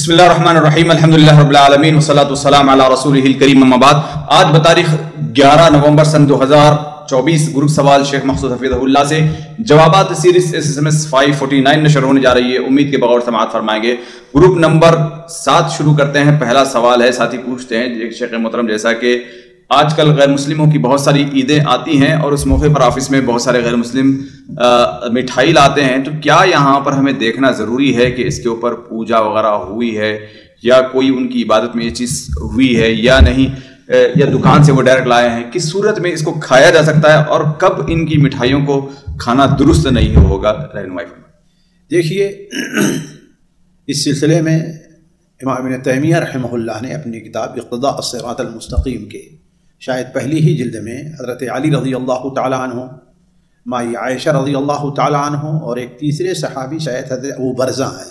بسم اللہ الرحمن الرحیم الحمدللہ رب العالمین والصلاة والسلام علی رسولہ الکریم اما بعد۔ آج بتاریخ 11 نومبر سن 2024 گروپ سوال شیخ مقصود حفیظہ اللہ سے جوابات سیریز SMS 549 نشر ہونے جا رہی ہے، امید کے بغور سماعت فرمائیں گے۔ گروپ نمبر 7 شروع کرتے ہیں۔ پہلا سوال ہے، ساتھی پوچھتے ہیں شیخ محترم، جیسا کہ آج کل غیر مسلموں کی بہت ساری عیدیں آتی ہیں اور اس موقع پر آفس میں بہت سارے غیر مسلم مٹھائی لاتے ہیں، تو کیا یہاں پر ہمیں دیکھنا ضروری ہے کہ اس کے اوپر پوجا وغیرہ ہوئی ہے یا کوئی ان کی عبادت میں یہ چیز ہوئی ہے یا نہیں، یا دکان سے وہ ڈائریکٹ لائے ہیں؟ کس صورت میں اس کو کھایا جا سکتا ہے اور کب ان کی مٹھائیوں کو کھانا درست نہیں ہوگا؟ رہنمائی فرمائیں۔ دیکھیے، اس سلسلے میں امام ابن تیمیہ رحمہ اللہ نے اپنی کتاب اقتداء الصراط المستقیم کے شاید پہلی ہی جلد میں حضرت علی رضی اللہ تعالیٰ عنہ، مائی عائشہ رضی اللہ تعالیٰ عنہ اور ایک تیسرے صحابی شاید حضرت ابو برزہ ہیں،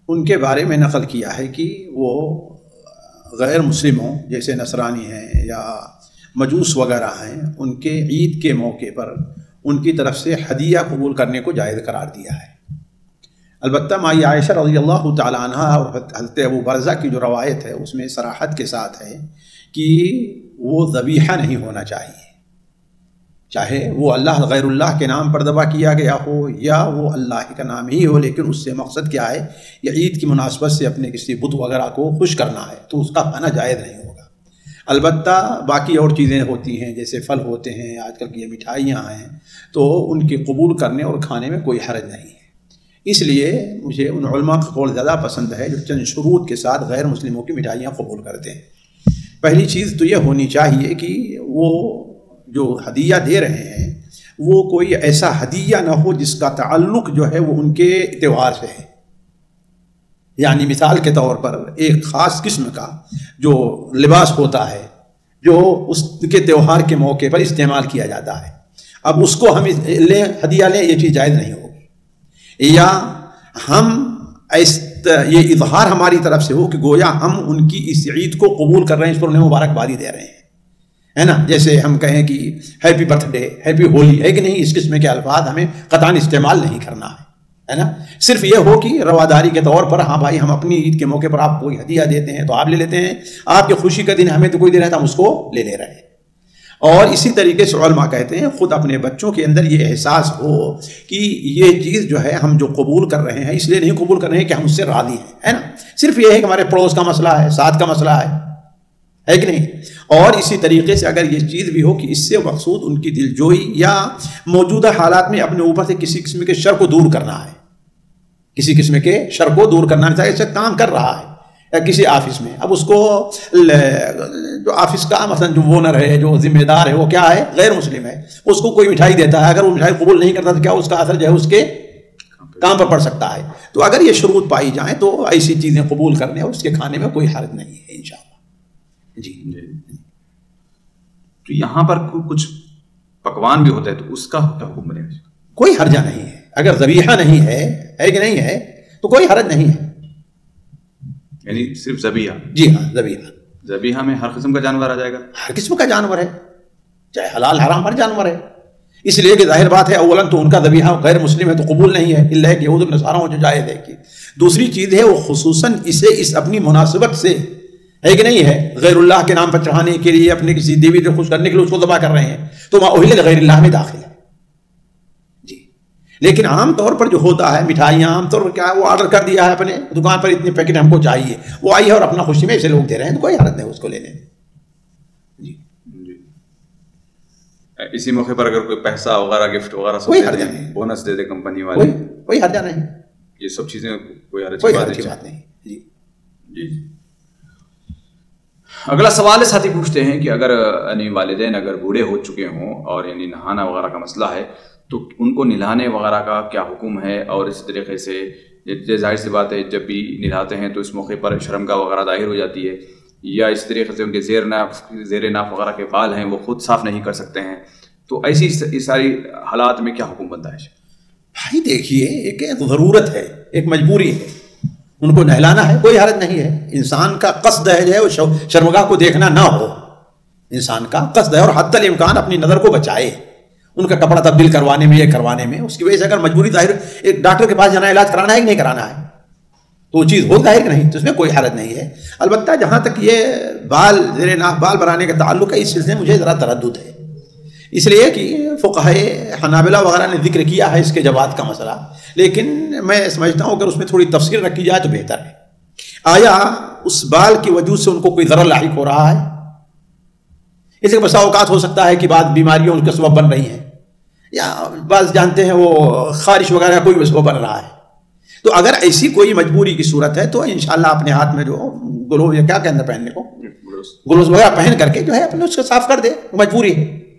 ان کے بارے میں نقل کیا ہے کہ وہ غیر مسلموں جیسے نصرانی ہیں یا مجوس وغیرہ ہیں، ان کے عید کے موقع پر ان کی طرف سے ہدیہ قبول کرنے کو جائز قرار دیا ہے۔ البتہ مائی عائشہ رضی اللہ تعالیٰ عنہ اور حضرت ابو برزہ کی جو روایت ہے اس میں صراحت کے ساتھ ہے کہ وہ ذبیحہ نہیں ہونا چاہیے، چاہے وہ اللہ غیر اللہ کے نام پر ذبح کیا گیا ہو یا وہ اللہ کا نام ہی ہو، لیکن اس سے مقصد کیا ہے؟ یا عید کی مناسبت سے اپنے کسی بت وغیرہ کو خوش کرنا ہے تو اس کا کھانا جائز نہیں ہوگا۔ البتہ باقی اور چیزیں ہوتی ہیں جیسے پھل ہوتے ہیں، آج کل کی یہ مٹھائیاں ہیں، تو ان کی قبول کرنے اور کھانے میں کوئی حرج نہیں ہے۔ اس لیے مجھے ان علماء کا قول زیادہ پسند ہے جو چند شروط کے ساتھ غیر مسلموں کی مٹھائیاں قبول کرتے ہیں۔ پہلی چیز تو یہ ہونی چاہیے کہ وہ جو ہدیہ دے رہے ہیں وہ کوئی ایسا ہدیہ نہ ہو جس کا تعلق جو ہے وہ ان کے تہوار سے ہے، یعنی مثال کے طور پر ایک خاص قسم کا جو لباس ہوتا ہے جو اس کے تہوار کے موقع پر استعمال کیا جاتا ہے، اب اس کو ہم لیں، ہدیہ لیں، یہ چیز جائز نہیں ہوگی۔ یا ہم یہ اظہار ہماری طرف سے ہو کہ گویا ہم ان کی اس عید کو قبول کر رہے ہیں، اس پر انہیں مبارکبادی دے رہے ہیں، ہے نا؟ جیسے ہم کہیں کہ happy birthday, happy Holi, ہے کہ نہیں؟ اس قسم کے الفاظ ہمیں قطعاً استعمال نہیں کرنا ہے نا؟ صرف یہ ہو کہ رواداری کے طور پر ہاں بھائی ہم اپنی عید کے موقع پر آپ کوئی ہدیہ دیتے ہیں تو آپ لے لیتے ہیں، آپ کی خوشی کا دن ہمیں تو کوئی دے رہا تھا، ہم اس کو لے لے رہے ہیں۔ اور اسی طریقے سے علماء کہتے ہیں خود اپنے بچوں کے اندر یہ احساس ہو کہ یہ چیز جو ہے ہم جو قبول کر رہے ہیں اس لیے نہیں قبول کر رہے ہیں کہ ہم اس سے راضی ہیں، ہے نا؟ صرف یہ ہے کہ ہمارے پڑوس کا مسئلہ ہے، ساتھ کا مسئلہ ہے کہ نہیں؟ اور اسی طریقے سے اگر یہ چیز بھی ہو کہ اس سے مقصود ان کی دلجوئی یا موجودہ حالات میں اپنے اوپر سے کسی قسم کے شر کو دور کرنا ہے، کسی قسم کے شر کو دور کرنا ہے، ایسے کام کر رہا ہے کسی آفس میں، اب اس کو جو آفس کا مثلا جو اونر ہے، جو ذمہ دار ہے، وہ کیا ہے؟ غیر مسلم ہے، اس کو کوئی مٹھائی دیتا ہے، اگر وہ مٹھائی قبول نہیں کرتا تو کیا اس کا اثر جو ہے اس کے کام پر پڑ سکتا ہے؟ تو اگر یہ شروط پائی جائیں تو ایسی چیزیں قبول کرنے اور اس کے کھانے میں کوئی حرج نہیں ہے انشاءاللہ۔ جی تو یہاں پر کچھ پکوان بھی ہوتا ہے تو اس کا حکم بنے گا؟ کوئی حرجہ نہیں ہے، اگر ذبیحہ نہیں ہے کہ نہیں ہے تو کوئی حرج نہیں ہے، یعنی صرف ذبیحہ؟ جی ہاں، ذبیحہ میں ہر قسم کا جانور آ جائے گا؟ ہر قسم کا جانور ہے، چاہے حلال حرام ہر جانور ہے، اس لیے کہ ظاہر بات ہے اولاً تو ان کا ذبیحہ غیر مسلم ہے تو قبول نہیں ہے، اللہ کہ یہود و نصارہ جو جائز ہے۔ دوسری چیز ہے وہ خصوصاً اسے اس اپنی مناسبت سے ہے کہ نہیں ہے، غیر اللہ کے نام پر چڑھانے کے لیے، اپنے کسی دیوی کو خوش کرنے کے لیے اس کو ذبح کر رہے ہیں تو ما اہل غیر اللہ میں داخل ہے۔ جی لیکن عام طور پر جو ہوتا ہے مٹھائیاں عام طور پر کیا ہے، وہ آرڈر کر دیا ہے اپنے دکان پر، اتنے پیکٹ ہم کو چاہیے، وہ آئی ہے اور اپنا خوشی میں اسے لوگ دے رہے ہیں تو کوئی حرج نہیں اس کو لینے میں۔ جی اسی موقع پر اگر کوئی پیسہ وغیرہ گفٹ وغیرہ کوئی حرج نہیں، بونس دے دے کمپنی والے، کوئی حرجہ نہیں، یہ سب چیزیں کوئی حرج کی بات نہیں۔ جی جی اگلا سوال ہے، ساتھی پوچھتے ہیں کہ اگر یعنی والدین اگر بوڑھے ہو چکے ہوں اور یعنی نہانا وغیرہ کا مسئلہ ہے تو ان کو نہلانے وغیرہ کا کیا حکم ہے؟ اور اس طریقے سے ظاہر سی بات ہے جب بھی نہلاتے ہیں تو اس موقع پر شرمگاہ وغیرہ ظاہر ہو جاتی ہے، یا اس طریقے سے ان کے زیر ناف وغیرہ کے بال ہیں وہ خود صاف نہیں کر سکتے ہیں، تو ایسی ساری حالات میں کیا حکم بنتا ہے؟ بھائی دیکھیے، ایک ضرورت ہے، ایک مجبوری ہے، ان کو نہلانا ہے، کوئی حرج نہیں ہے۔ انسان کا قصد ہے جو ہے وہ شرمگاہ کو دیکھنا نہ ہو، انسان کا قصد ہے، اور حتی الامکان اپنی نظر کو بچائے، ان کا کپڑا تبدیل کروانے میں، یہ کروانے میں، اس کی وجہ سے اگر مجبوری ظاہر ایک ڈاکٹر کے پاس جانا ہے، علاج کرانا ہے کہ نہیں کرانا ہے، تو وہ چیز ہو ظاہر نہیں، تو اس میں کوئی حرج نہیں ہے۔ البتہ جہاں تک یہ بال زیر ناف بال بنانے کا تعلق ہے، اس سلسلے میں مجھے ذرا تردد ہے، اس لیے کہ فقہائے حنابلہ وغیرہ نے ذکر کیا ہے اس کے جواز کا مسئلہ، لیکن میں سمجھتا ہوں اگر اس میں تھوڑی تفصیل رکھی جائے تو بہتر ہے۔ آیا اس بال کی وجہ سے ان کو کوئی ضرر لاحق ہو رہا ہے؟ اس کے بسا اوقات ہو سکتا ہے کہ بعض بیماریاں ان کے سبب بن رہی ہیں، یا بعض جانتے ہیں وہ خارش وغیرہ کوئی بھی سبب بن رہا ہے، تو اگر ایسی کوئی مجبوری کی صورت ہے تو انشاءاللہ اپنے ہاتھ میں جو گلوز یا کیا کہتے ہیں پہننے کو، گلوز وغیرہ پہن کر کے جو ہے اپنے اس کو صاف کر دے، مجبوری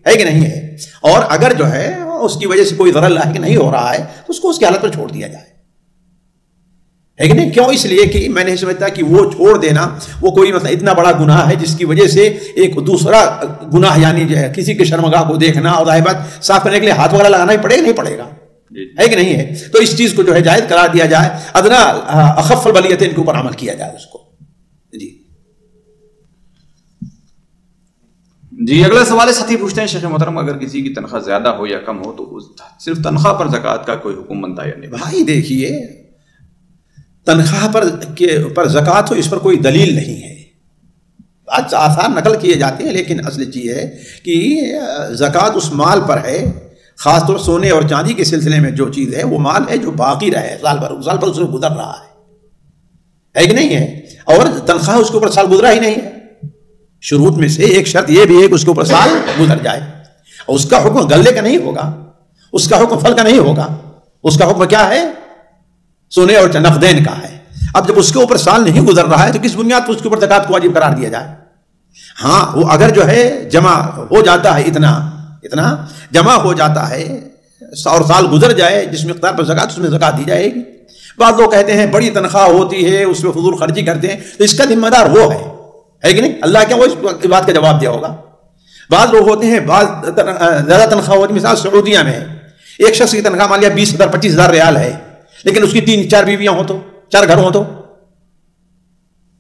ہے کہ نہیں ہے، اور اگر جو ہے اس کی وجہ سے کوئی ضرر لاحق نہیں ہو رہا ہے تو اس کو اس کی حالت پر چھوڑ دیا جائے، ہے کہ نہیں؟ کیوں؟ اس لیے کہ میں نہیں سمجھتا کہ وہ چھوڑ دینا وہ کوئی مطلب اتنا بڑا گناہ ہے جس کی وجہ سے ایک دوسرا گناہ یعنی جو ہے کسی کے شرمگاہ کو دیکھنا اور ظاہر بات صاف کرنے کے لیے ہاتھ وغیرہ لگانا ہی پڑے گا، نہیں پڑے گا، ہے کہ نہیں ہے؟ تو اس چیز کو جو ہے جائز قرار دیا جائے، ادنا اخف البلیتین کے اوپر عمل کیا جائے اس کو۔ جی اگلا سوال ہے، ساتھی پوچھتے ہیں شیخ محترم اگر کسی کی تنخواہ زیادہ ہو یا کم ہو تو صرف تنخواہ پر زکوٰۃ کا کوئی حکم بنتا ہے یا نہیں؟ بھائی دیکھیے، تنخواہ پر زکوٰۃ ہو اس پر کوئی دلیل نہیں ہے، آج آثار نقل کیے جاتے ہیں، لیکن اصل چیز ہے کہ زکوٰۃ اس مال پر ہے، خاص طور سونے اور چاندی کے سلسلے میں جو چیز ہے وہ مال ہے جو باقی رہے، سال پر اس کو گزر رہا ہے کہ نہیں ہے، اور تنخواہ اس کے اوپر سال گزرا ہی نہیں ہے۔ شروط میں سے ایک شرط یہ بھی ہے کہ اس کے اوپر سال گزر جائے، اور اس کا حکم غلے کا نہیں ہوگا، اس کا حکم پھل کا نہیں ہوگا، اس کا حکم کیا ہے؟ سونے اور نقدین کا ہے۔ اب جب اس کے اوپر سال نہیں گزر رہا ہے تو کس بنیاد پر اس کے اوپر زکوٰۃ کو واجب قرار دیا جائے؟ ہاں وہ اگر جو ہے جمع ہو جاتا ہے، اتنا جمع ہو جاتا ہے اور سال گزر جائے جس مقدار پر زکوٰۃ، اس میں زکوٰۃ دی جائے گی۔ بعض لوگ کہتے ہیں بڑی تنخواہ ہوتی ہے اس میں فضول خرچی کرتے ہیں تو اس کا ذمہ دار وہ ہے کہ نہیں؟ اللہ کیا وہ اس بات کا جواب دیا ہوگا۔ بعض لوگ ہوتے ہیں بعض زیادہ تنخواہ ہوتی ہے، مثال سعودیہ میں ایک شخص کی تنخواہ مان لیا 20,000 25,000 ریال ہے، لیکن اس کی 3-4 بیویاں ہوں تو 4 گھر ہوں تو،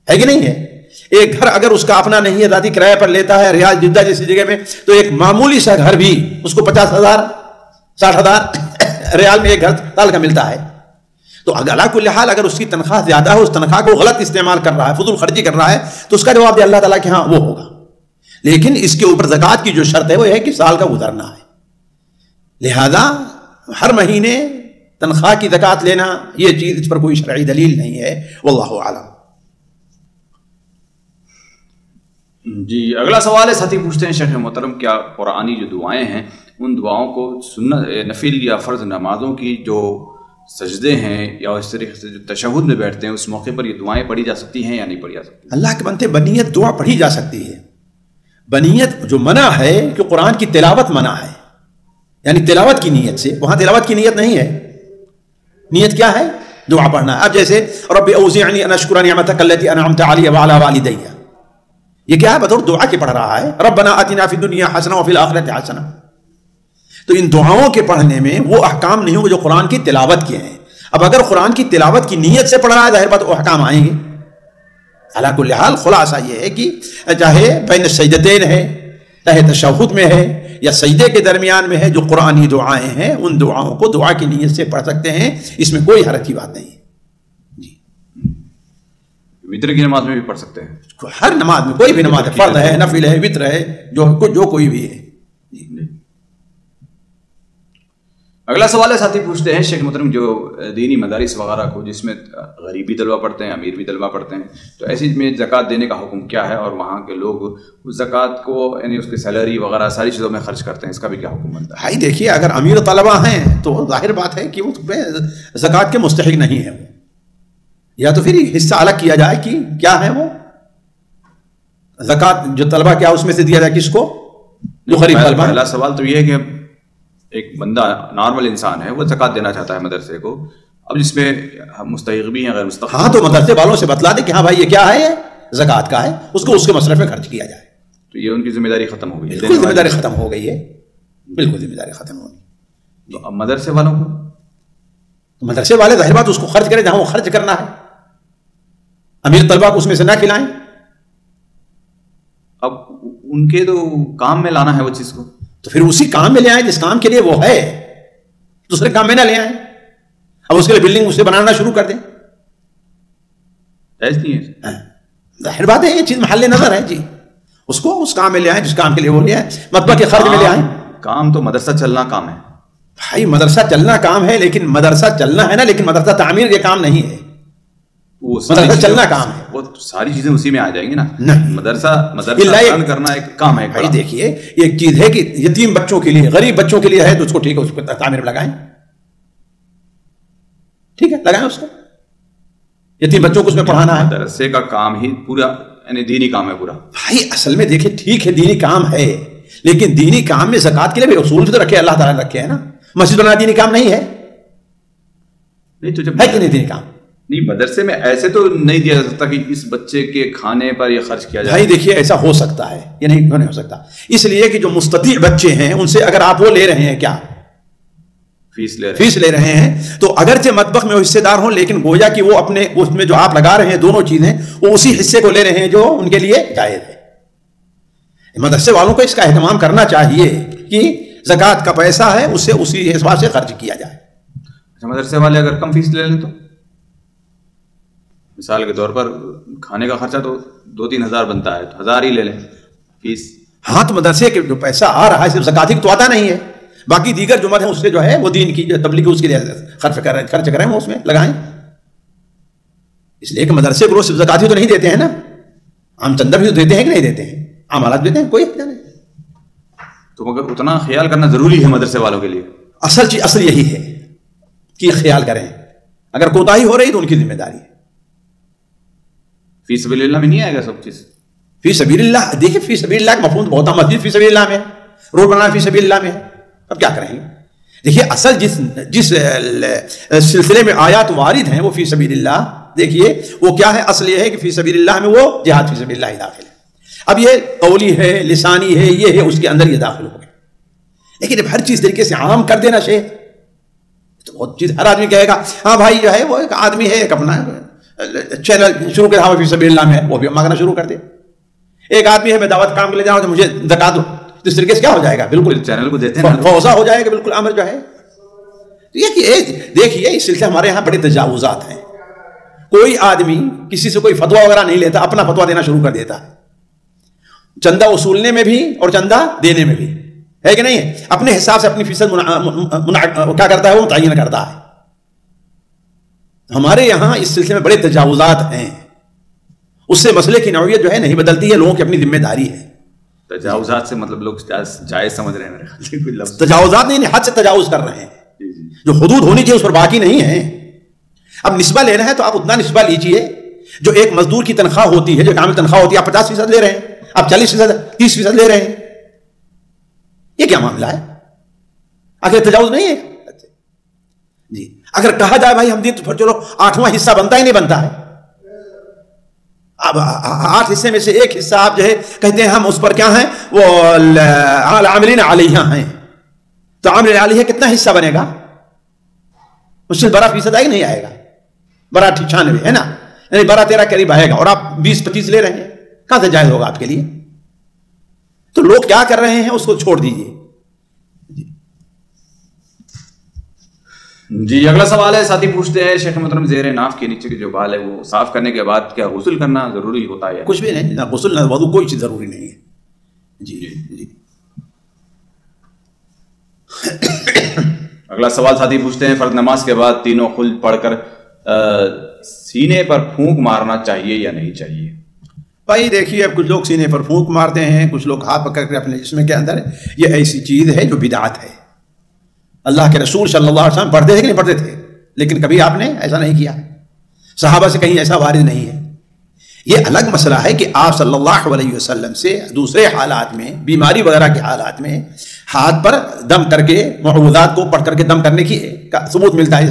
ہے کہ نہیں ہے؟ ایک گھر اگر اس کا اپنا نہیں ہے، ذاتی کرایہ پر لیتا ہے ریاض جدہ جیسی جگہ میں، تو ایک معمولی سا گھر بھی اس کو 50,000 60,000 ریال میں ایک گھر سال کا ملتا ہے۔ تو علی کل حال اگر اس کی تنخواہ زیادہ ہے، اس تنخواہ کو غلط استعمال کر رہا ہے، فضول خرچی کر رہا ہے، تو اس کا جواب دے اللہ تعالیٰ کہ ہاں وہ ہوگا، لیکن اس کے اوپر زکوٰۃ کی جو شرط ہے وہ ہے کہ سال کا گزرنا ہے۔ لہذا ہر مہینے تنخواہ کی زکوٰۃ لینا یہ چیز اس پر کوئی شرعی دلیل نہیں ہے، واللہ اعلم۔ جی اگلا سوال ہے، ساتھی پوچھتے ہیں شیخ محترم کیا قرآنی جو دعائیں ہیں ان دعاؤں کو سنت نفل یا فرض نمازوں کی جو سجدے ہیں یا اس طریقے سے جو تشہد میں بیٹھتے ہیں اس موقع پر یہ دعائیں پڑھی جا سکتی ہیں یا نہیں پڑھی جا سکتی؟ اللہ کے بندے بنیت دعا پڑھی جا سکتی ہے، بنیت جو منع ہے کہ قرآن کی تلاوت منع ہے، یعنی تلاوت کی نیت سے، وہاں تلاوت کی نیت نہیں ہے، نیت کیا ہے؟ دعا پڑھنا ہے۔ اب جیسے رب اوزعنی ان اشکر نعمتک التی انعمت علی وعلی والدی، یہ کیا ہے؟ بطور دعا کے پڑھ رہا ہے، ربنا آتنا فی الدنیا حسنہ وفی الآخرۃ حسنہ۔ تو ان دعاؤں کے پڑھنے میں وہ احکام نہیں ہوں گے جو قرآن کی تلاوت کے ہیں۔ اب اگر قرآن کی تلاوت کی نیت سے پڑھ رہا ہے ظاہر بات وہ احکام آئیں گے۔ علی کل حال خلاصہ یہ ہے کہ چاہے بین السجدتین ہے، چاہے تشہد میں ہے یا سجدے کے درمیان میں ہے، جو قرآنی دعائیں ہیں ان دعاؤں کو دعا کی نیت سے پڑھ سکتے ہیں، اس میں کوئی حرج کی بات نہیں ہے۔ وطر کی نماز میں بھی پڑھ سکتے ہیں، ہر نماز میں، کوئی بھی نماز ہے، فرض ہے، نفل ہے، وطر ہے، جو کوئی بھی ہے۔ اگلا سوال ہے، ساتھی پوچھتے ہیں شیخ محترم جو دینی مدارس وغیرہ کو جس میں غریب بھی طلبہ پڑھتے ہیں، امیر بھی طلبہ پڑھتے ہیں، تو ایسی میں زکوٰۃ دینے کا حکم کیا ہے اور وہاں کے لوگ اس زکوٰۃ کو یعنی اس کی سیلری وغیرہ ساری چیزوں میں خرچ کرتے ہیں، اس کا بھی کیا حکم بنتا ہے؟ بھائی دیکھیے اگر امیر طلبہ ہیں تو ظاہر بات ہے کہ وہ زکوٰۃ کے مستحق نہیں ہے، وہ یا تو پھر حصہ الگ کیا جائے کہ کیا ہے وہ زکوٰۃ جو طلبہ کیا اس میں سے دیا جائے کس کو؟ جو غریب طلبہ۔ پہلا سوال تو یہ ہے کہ ایک بندہ نارمل انسان ہے وہ زکوٰۃ دینا چاہتا ہے مدرسے کو، اب جس میں مستحق بھی ہیں غیر مستحق، ہاں تو مدرسے والوں سے بتلا دے کہ ہاں بھائی یہ کیا ہے، یہ زکوٰۃ کا ہے، اس کو اس کے مصرف میں خرچ کیا جائے، تو یہ ان کی ذمہ داری ختم ہو گئی ہے۔ بالکل ذمہ داری ختم ہو گئی ہے، بالکل ذمہ داری ختم ہو گئی۔ تو اب مدرسے والوں کو، مدرسے والے ظاہر بات اس کو خرچ کریں جہاں وہ خرچ کرنا ہے، امیر طلبہ کو اس میں سے نہ کھلائیں۔ اب ان کے تو کام میں لانا ہے وہ چیز کو، تو پھر اسی کام میں لے آئیں جس کام کے لیے وہ ہے، دوسرے کام میں نہ لے آئیں، اب اس کے لیے بلڈنگ اسے بنانا شروع کر دیں، جائز نہیں ہے. ظاہر بات ہے یہ چیز محل نظر ہے جی. اس کو اس کام میں لے آئیں جس کام کے لیے وہ لے آئیں, مطبخ کے خرچ میں لے آئیں. کام تو مدرسہ چلنا کام ہے بھائی, مدرسہ چلنا کام ہے, لیکن مدرسہ چلنا ہے نا, لیکن مدرسہ تعمیر یہ کام نہیں ہے. مدرسہ چلنا کام ہے, وہ ساری چیزیں اسی میں آ جائیں گی نا. نہیں, مدرسہ رن کرنا ایک کام ہے. بھائی دیکھیے یہ ایک چیز ہے کہ یتیم بچوں کے لیے, غریب بچوں کے لیے ہے تو اس کو ٹھیک ہے, اس کو تعمیر میں لگائیں, ٹھیک ہے لگائیں اس کو. یتیم بچوں کو اس میں پڑھانا ہے. مدرسے کا کام ہی پورا یعنی دینی کام ہے پورا. بھائی اصل میں دیکھیں ٹھیک ہے دینی کام ہے, لیکن دینی کام میں زکوٰۃ کے لیے بھی اصول تو رکھے, اللہ تعالیٰ نے رکھے ہیں نا. مسجد بنانا دینی کام نہیں ہے, نہیں تو جب ہے کہ نہیں دینی کام. نہیں, مدرسے میں ایسے تو نہیں دیا جا سکتا کہ اس بچے کے کھانے پر یہ خرچ کیا جائے. بھائی دیکھیے ایسا ہو سکتا ہے, یہ نہیں ہو سکتا, اس لیے کہ جو مستطیع بچے ہیں ان سے اگر آپ وہ لے رہے ہیں, کیا فیس لے رہے ہیں, تو اگرچہ مطبخ میں وہ حصے دار ہوں, لیکن گویا کہ وہ اپنے اس میں جو آپ لگا رہے ہیں دونوں چیزیں, وہ اسی حصے کو لے رہے ہیں جو ان کے لیے جائز ہے. مدرسے والوں کو اس کا اہتمام کرنا چاہیے کہ زکوٰۃ کا پیسہ ہے اسے اسی حساب سے خرچ کیا جائے. مدرسے والے اگر کم فیس لے لیں تو مثال کے طور پر کھانے کا خرچہ تو 2-3 ہزار بنتا ہے, تو 1000 ہی لے لیں فیس. ہاں تو مدرسے کے جو پیسہ آ رہا ہے صرف زکوٰۃ تو آتا نہیں ہے, باقی دیگر جو مد ہے اس سے جو ہے وہ دین کی جو تبلیغ اس کے لیے خرچ کریں وہ اس میں لگائیں. اس لیے کہ مدرسے کو روز صرف زکوٰۃ تو نہیں دیتے ہیں نا, عام چندہ بھی تو دیتے ہیں کہ نہیں دیتے ہیں, عام حالات دیتے ہیں, کوئی نہیں. تو مگر اتنا خیال کرنا ضروری ہے مدرسے والوں کے لیے. اصل یہی ہے کہ خیال کریں, اگر کوتاہی ہو رہی تو ان کی ذمہ داری ہے. فی سبیل اللہ میں نہیں آئے گا سب چیز. فی سبیل اللہ, دیکھیں فی سبیل اللہ کا مفہوم بہت, مسجد فی سبیل اللہ میں, روڈ بنانا فی سبیل اللہ میں ہے, اب کیا کریں گے. دیکھیے اصل جس سلسلے میں آیات وارد ہیں وہ فی سبیل اللہ, دیکھیے وہ کیا ہے, اصل یہ ہے کہ فی سبیل اللہ میں وہ جہاد فی سبیل اللہ داخل ہے. اب یہ قولی ہے, لسانی ہے, یہ ہے, اس کے اندر یہ داخل ہو گئے. لیکن اب ہر چیز طریقے سے عام کر دینا چاہیے تو بہت چیز, ہر آدمی کہے گا ہاں بھائی جو ہے وہ ایک آدمی ہے, ایک اپنا چینل شروع کر, فی سبیل اللہ میں وہ بھی مانگنا شروع کر دے. ایک آدمی ہے میں دعوت کام کے لیے جاؤں تو مجھے زکات دو, تو اس طریقے سے کیا ہو جائے گا, بالکل چینل کو دیتے ہیں فوزا ہو جائے گا, بالکل امر جو ہے. دیکھیے اس سلسلے ہمارے یہاں بڑے تجاوزات ہیں. کوئی آدمی کسی سے کوئی فتوا وغیرہ نہیں لیتا, اپنا فتوا دینا شروع کر دیتا ہے, چندہ وصولنے میں بھی اور چندہ دینے میں بھی, ہے کہ نہیں ہے. اپنے حساب سے اپنی فیصد کیا کرتا ہے, وہ متعین کرتا ہے. ہمارے یہاں اس سلسلے میں بڑے تجاوزات ہیں, اس سے مسئلے کی نوعیت جو ہے نہیں بدلتی ہے, لوگوں کی اپنی ذمہ داری ہے. تجاوزات سے مطلب لوگ جائز سمجھ رہے ہیں میرے خیال سے, کوئی لفظ تجاوزات نہیں, حد سے تجاوز کر رہے ہیں. جو حدود ہونی چاہیے اس پر باقی نہیں ہے. اب نسبہ لینا ہے تو آپ اتنا نسبہ لیجئے جو ایک مزدور کی تنخواہ ہوتی ہے, جو کامل تنخواہ ہوتی ہے, آپ 50% لے رہے ہیں, آپ 40%, 30% لے رہے ہیں. یہ کیا معاملہ ہے, آخر تجاوز نہیں ہے جی. اگر کہا جائے بھائی ہم دین تو پھر چلو 8واں حصہ بنتا ہی نہیں بنتا ہے. اب 8 حصے میں سے ایک حصہ آپ جو ہے کہتے ہیں ہم اس پر کیا ہیں, وہ عاملین علیہ ہیں, تو عاملین علیہ کتنا حصہ بنے گا, مشکل 12% آئے نہیں آئے گا, 12.96 ہے نا, یعنی 12-13 قریب آئے گا, اور آپ 20-25 لے رہے ہیں, کہاں سے جائز ہوگا آپ کے لیے. تو لوگ کیا کر رہے ہیں اس کو چھوڑ دیجیے. جی اگلا سوال ہے, ساتھی پوچھتے ہیں شیخ محترم زیر ناف کے نیچے کے جو بال ہے وہ صاف کرنے کے بعد کیا غسل کرنا ضروری ہوتا ہے؟ کچھ بھی نہیں, نہ غسل نہ وضو, کوئی چیز ضروری نہیں ہے. جی اگلا سوال ساتھی پوچھتے ہیں, فرض نماز کے بعد تینوں خلد پڑھ کر سینے پر پھونک مارنا چاہیے یا نہیں چاہیے؟ بھائی دیکھیے اب کچھ لوگ سینے پر پھونک مارتے ہیں, کچھ لوگ ہاتھ پکڑ کر اپنے جسم کے اندر, یہ ایسی چیز ہے جو بدعت ہے. اللہ کے رسول صلی اللہ علیہ وسلم پڑھتے تھے کہ نہیں پڑھتے تھے, لیکن کبھی آپ نے ایسا نہیں کیا, صحابہ سے کہیں ایسا وارد نہیں ہے. یہ الگ مسئلہ ہے کہ آپ صلی اللہ علیہ وسلم سے دوسرے حالات میں, بیماری وغیرہ کے حالات میں ہاتھ پر دم کر کے معوذات کو پڑھ کر کے دم کرنے کی ثبوت ملتا ہے.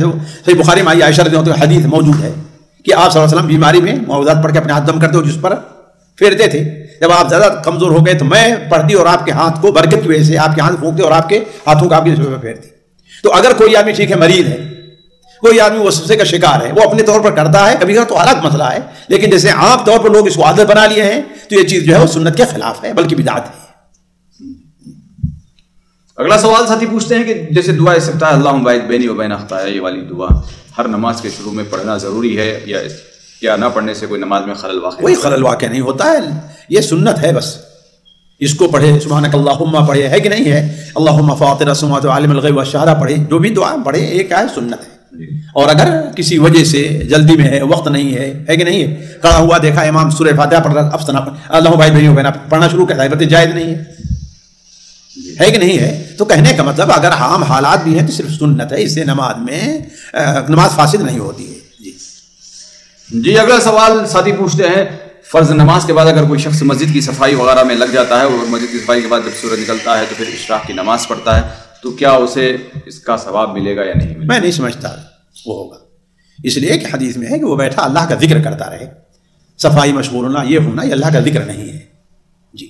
صحیح بخاری میں عائشہ رضی اللہ عنہا حدیث موجود ہے کہ آپ صلی اللہ علیہ وسلم بیماری میں معوذات پڑھ کے اپنے ہاتھ دم کرتے ہو, جس پر پھیرتے تھے. جب آپ زیادہ کمزور ہو گئے تو میں پڑھتی اور آپ کے ہاتھ کو برکت کی وجہ سے آپ کے ہاتھ پھونکتے اور آپ کے ہاتھوں کو آپ کے جسم پہ پھیرتی. تو اگر کوئی آدمی ٹھیک ہے مریض ہے, کوئی آدمی وسوسے کا شکار ہے, وہ اپنے طور پر کرتا ہے, کبھی کبھی تو الگ مسئلہ ہے, لیکن جیسے عام طور پر لوگ اس کو عادت بنا لیے ہیں تو یہ چیز جو ہے وہ سنت کے خلاف ہے, بلکہ بدعت ہے. اگلا سوال ساتھی پوچھتے ہیں کہ جیسے دعا استفتاح اللہم باعث بینی و بین خطایا, یہ والی دعا ہر نماز کے شروع میں پڑھنا ضروری ہے کیا نہ پڑھنے سے کوئی نماز میں خلل واقع کوئی خلل واقع نہیں ہوتا ہے، یہ سنت ہے بس. اس کو پڑھے، سبحانک اللہم پڑھے، ہے کہ نہیں ہے، اللہم فاطر السماوات وعالم الغیب والشہادہ پڑھے، جو بھی دعا پڑھے ایک ہے سنت ہے. اور اگر کسی وجہ سے جلدی میں ہے، وقت نہیں ہے کہ نہیں ہے، کھڑا ہوا دیکھا امام سورہ فاتحہ پڑھ رہا، اب سنا اللہ بھائی بھائی ہوگا پڑھنا شروع کر دیا، جائز نہیں ہے کہ نہیں ہے. تو کہنے کا مطلب اگر عام حالات بھی ہیں تو صرف سنت ہے، اس سے نماز میں نماز فاسد نہیں ہوتی ہے. جی اگلا سوال ساتھی پوچھتے ہیں، فرض نماز کے بعد اگر کوئی شخص مسجد کی صفائی وغیرہ میں لگ جاتا ہے اور مسجد کی صفائی کے بعد جب سورج نکلتا ہے تو پھر اشراق کی نماز پڑھتا ہے، تو کیا اسے اس کا ثواب ملے گا یا نہیں ملے گا؟ میں نہیں سمجھتا وہ ہوگا، اس لیے کہ حدیث میں ہے کہ وہ بیٹھا اللہ کا ذکر کرتا رہے. صفائی مشغول ہونا، یہ ہونا، یہ اللہ کا ذکر نہیں ہے. جی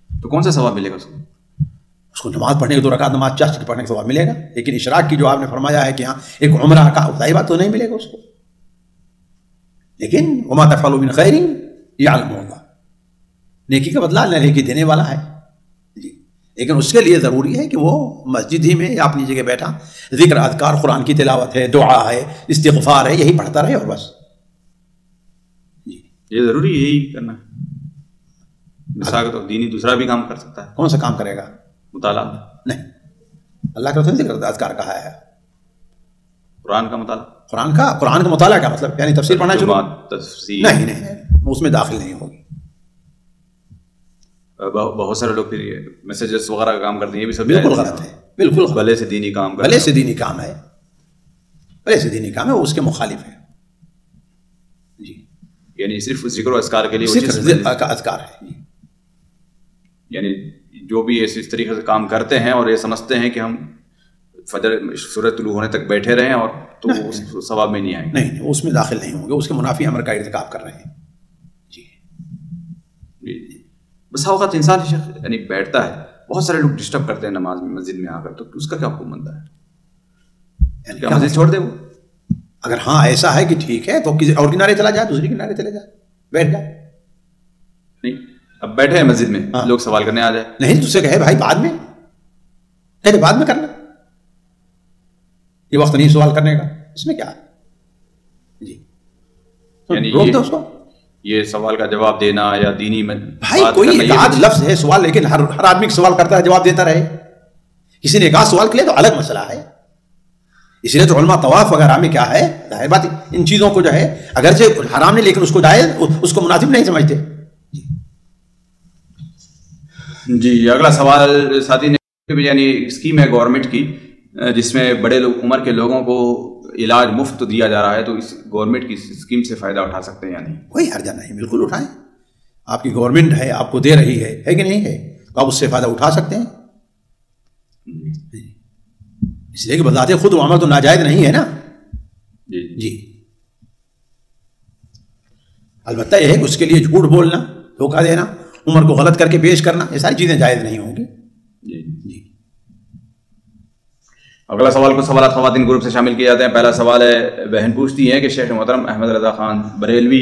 تو کون سا ثواب ملے گا اس کو نماز پڑھنے کے 2 رکعت نماز چاہ کے پڑھنے کا ثواب ملے گا. لیکن اشراق کی جو آپ نے فرمایا ہے کہ ہاں ایک عمرہ کا ظاہر بات تو نہیں ملے گا اس کو. لیکن وما تفعلوا من خیر یعلمہ اللہ، نیکی کا بدلہ اللہ نیکی دینے والا ہے. جی لیکن اس کے لیے ضروری ہے کہ وہ مسجد ہی میں یا اپنی جگہ بیٹھا ذکر اذکار، قرآن کی تلاوت ہے، دعا ہے، استغفار ہے، یہی پڑھتا رہے اور بس. جی یہ ضروری ہے یہی کرنا ہے؟ مثال تو دینی دوسرا بھی کام کر سکتا ہے. کون سا کام کرے گا؟ مطالعہ نہیں، اللہ کا رسول ذکر اذکار کہا ہے. قرآن کا مطالعہ، قرآن کا مطالعہ کا مطلب یعنی تفسیر پڑھنا شروع؟ تفسیر نہیں اس میں داخل نہیں ہوگی. بہت سارے لوگ پھر یہ میسیجز وغیرہ کا کام کرتے ہیں، یہ بھی سب بالکل غلط ہے، بالکل بھلے سے دینی کام، بھلے سے دینی کام ہے، بھلے سے دینی کام ہے، وہ اس کے مخالف ہے. جی یعنی صرف ذکر و اذکار کے لیے ذکر کا اذکار ہے. یعنی جو بھی اس طریقے سے کام کرتے ہیں اور یہ سمجھتے ہیں کہ ہم فجر سورج طلوع ہونے تک بیٹھے رہیں اور تو اس ثواب میں نہیں آئیں گے، نہیں اس میں داخل نہیں ہوں گے، اس کے منافی امر کا ارتکاب کر رہے ہیں. جی بس اوقات انسان یعنی بیٹھتا ہے، بہت سارے لوگ ڈسٹرب کرتے ہیں نماز میں مسجد میں آ کر، تو اس کا کیا حکم بنتا ہے؟ کیا مسجد چھوڑ دے وہ؟ اگر ہاں ایسا ہے کہ ٹھیک ہے تو کسی اور کنارے چلا جائے، دوسری کنارے چلے جائے، بیٹھ جائے. نہیں اب بیٹھے ہیں مسجد میں، لوگ سوال کرنے آ جائے، نہیں تو اسے کہے بھائی بعد میں، پہلے بعد میں کرنا، یہ وقت نہیں سوال کرنے کا، اس میں کیا ہے؟ جی یعنی روک دو اس کو. یہ سوال کا جواب دینا یا دینی میں بھائی کوئی ایک آدھ لفظ ہے سوال، لیکن ہر آدمی سوال کرتا ہے جواب دیتا رہے. کسی نے ایک آدھ سوال کیا تو الگ مسئلہ ہے. اس لیے تو علماء طواف وغیرہ میں کیا ہے، ظاہر بات ان چیزوں کو جو ہے اگرچہ حرام نہیں لیکن اس کو جائز، اس کو مناسب نہیں سمجھتے. جی اگلا سوال ساتھی نے، یعنی اسکیم ہے گورنمنٹ کی جس میں بڑے عمر کے لوگوں کو علاج مفت دیا جا رہا ہے، تو اس گورنمنٹ کی اسکیم سے فائدہ اٹھا سکتے ہیں یا نہیں؟ کوئی حرجہ نہیں، بالکل اٹھائیں. آپ کی گورنمنٹ ہے، آپ کو دے رہی ہے کہ نہیں ہے، تو آپ اس سے فائدہ اٹھا سکتے ہیں. اس لیے کہ بذات خود عمل تو ناجائز نہیں ہے نا. جی البتہ یہ ہے کہ اس کے لیے جھوٹ بولنا، دھوکہ دینا، عمر کو غلط کر کے پیش کرنا، یہ ساری چیزیں جائز نہیں ہوں گی. جی اگلا سوال کچھ سوالات خواتین گروپ سے شامل کیے جاتے ہیں. پہلا سوال ہے، بہن پوچھتی ہیں کہ شیخ محترم احمد رضا خان بریلوی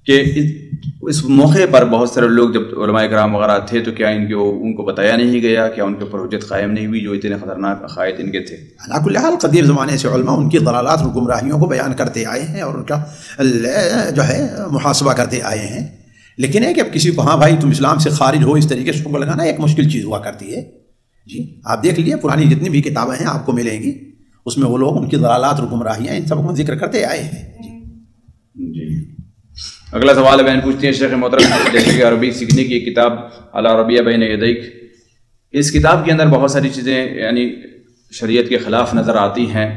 کہ اس موقع پر بہت سارے لوگ جب علماء کرام وغیرہ تھے تو کیا ان کو بتایا نہیں گیا، کیا ان کے اوپر حجت قائم نہیں ہوئی جو اتنے خطرناک عقائد ان کے تھے؟ علی کل حال قدیم زمانے سے علماء ان کی ضلالات اور گمراہیوں کو بیان کرتے آئے ہیں اور ان کا جو ہے محاسبہ کرتے آئے ہیں. لیکن ہے کہ اب کسی کو ہاں بھائی تم اسلام سے خارج ہو اس طریقے سے کو لگانا ایک مشکل چیز ہوا کرتی ہے. جی آپ دیکھ لیجیے پرانی جتنی بھی کتابیں ہیں آپ کو ملیں گی، اس میں وہ لوگ ان کی ضلالات اور گمراہیاں ان سب کو ذکر کرتے آئے ہیں. جی اگلا سوال ہے، بہن پوچھتی ہیں شیخ محترم جیسے کہ عربی سیکھنے کی ایک کتاب العربیہ بین یدیک، اس کتاب کے اندر بہت ساری چیزیں یعنی شریعت کے خلاف نظر آتی ہیں،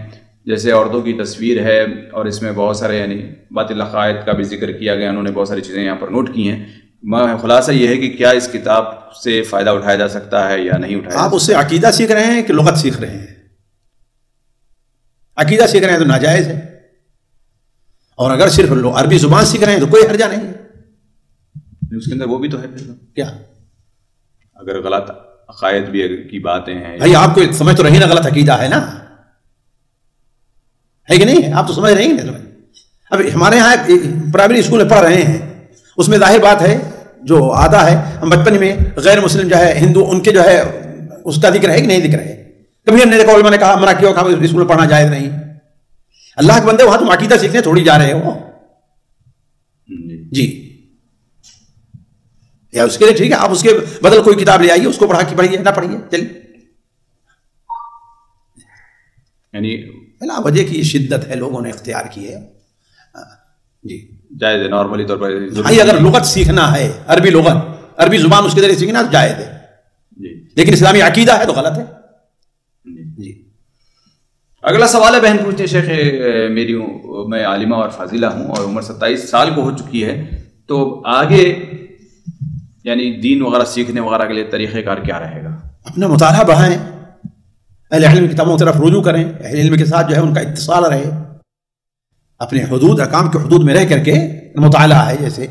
جیسے عورتوں کی تصویر ہے اور اس میں بہت سارے یعنی باطل عقائد کا بھی ذکر کیا گیا، انہوں نے بہت ساری چیزیں یہاں پر نوٹ کی ہیں. خلاصہ یہ ہے کہ کیا اس کتاب سے فائدہ اٹھایا جا سکتا ہے یا نہیں اٹھایا؟ آپ اس سے عقیدہ سیکھ رہے ہیں کہ لغت سیکھ رہے ہیں؟ عقیدہ سیکھ رہے ہیں تو ناجائز ہے، اور اگر صرف عربی زبان سیکھ رہے ہیں تو کوئی حرجہ نہیں ہے. اس کے اندر وہ بھی تو ہے پھر کیا، اگر غلط عقائد بھی کی باتیں ہیں. بھائی آپ کو سمجھ تو رہی نا غلط عقیدہ ہے نا، ہے کہ نہیں ہے؟ آپ تو سمجھ رہے ہیں. اب ہمارے یہاں پرائمری اسکول میں پڑھ رہے ہیں، اس میں ظاہر بات ہے جو آدھا ہے، ہم بچپن میں غیر مسلم جو ہے ہندو ان کے جو ہے اس کا ذکر ہے کہ نہیں ذکر ہے؟ کبھی ہم نے دیکھا علماء نے کہا منع کیا اسکول میں پڑھنا جائز نہیں. اللہ کے بندے وہاں تم عقیدہ سیکھنے تھوڑی جا رہے ہو. جی، یا اس کے لیے ٹھیک ہے آپ اس کے بدل کوئی کتاب لے آئیے، اس کو پڑھیے نہ پڑھیے، چلیے. یعنی بلا وجہ کی شدت ہے لوگوں نے اختیار کی ہے. جی جائز ہے نارملی طور پر. بھائی اگر لغت سیکھنا ہے، عربی لغت، عربی زبان اس کے ذریعے سیکھنا تو جائز ہے، لیکن اسلامی عقیدہ ہے تو غلط ہے. جی اگلا سوال ہے، بہن پوچھتے ہیں شیخ میں عالمہ اور فاضلہ ہوں اور عمر 27 سال کو ہو چکی ہے، تو آگے یعنی دین وغیرہ سیکھنے وغیرہ کے لیے طریقہ کار کیا رہے گا؟ اپنا مطالعہ بڑھائیں، اہل علم کی کتابوں کی طرف رجوع کریں، اہل علم کے ساتھ جو ہے ان کا اتصال رہے، اپنے حدود احکام کے حدود میں رہ کر کے مطالعہ ہے. جیسے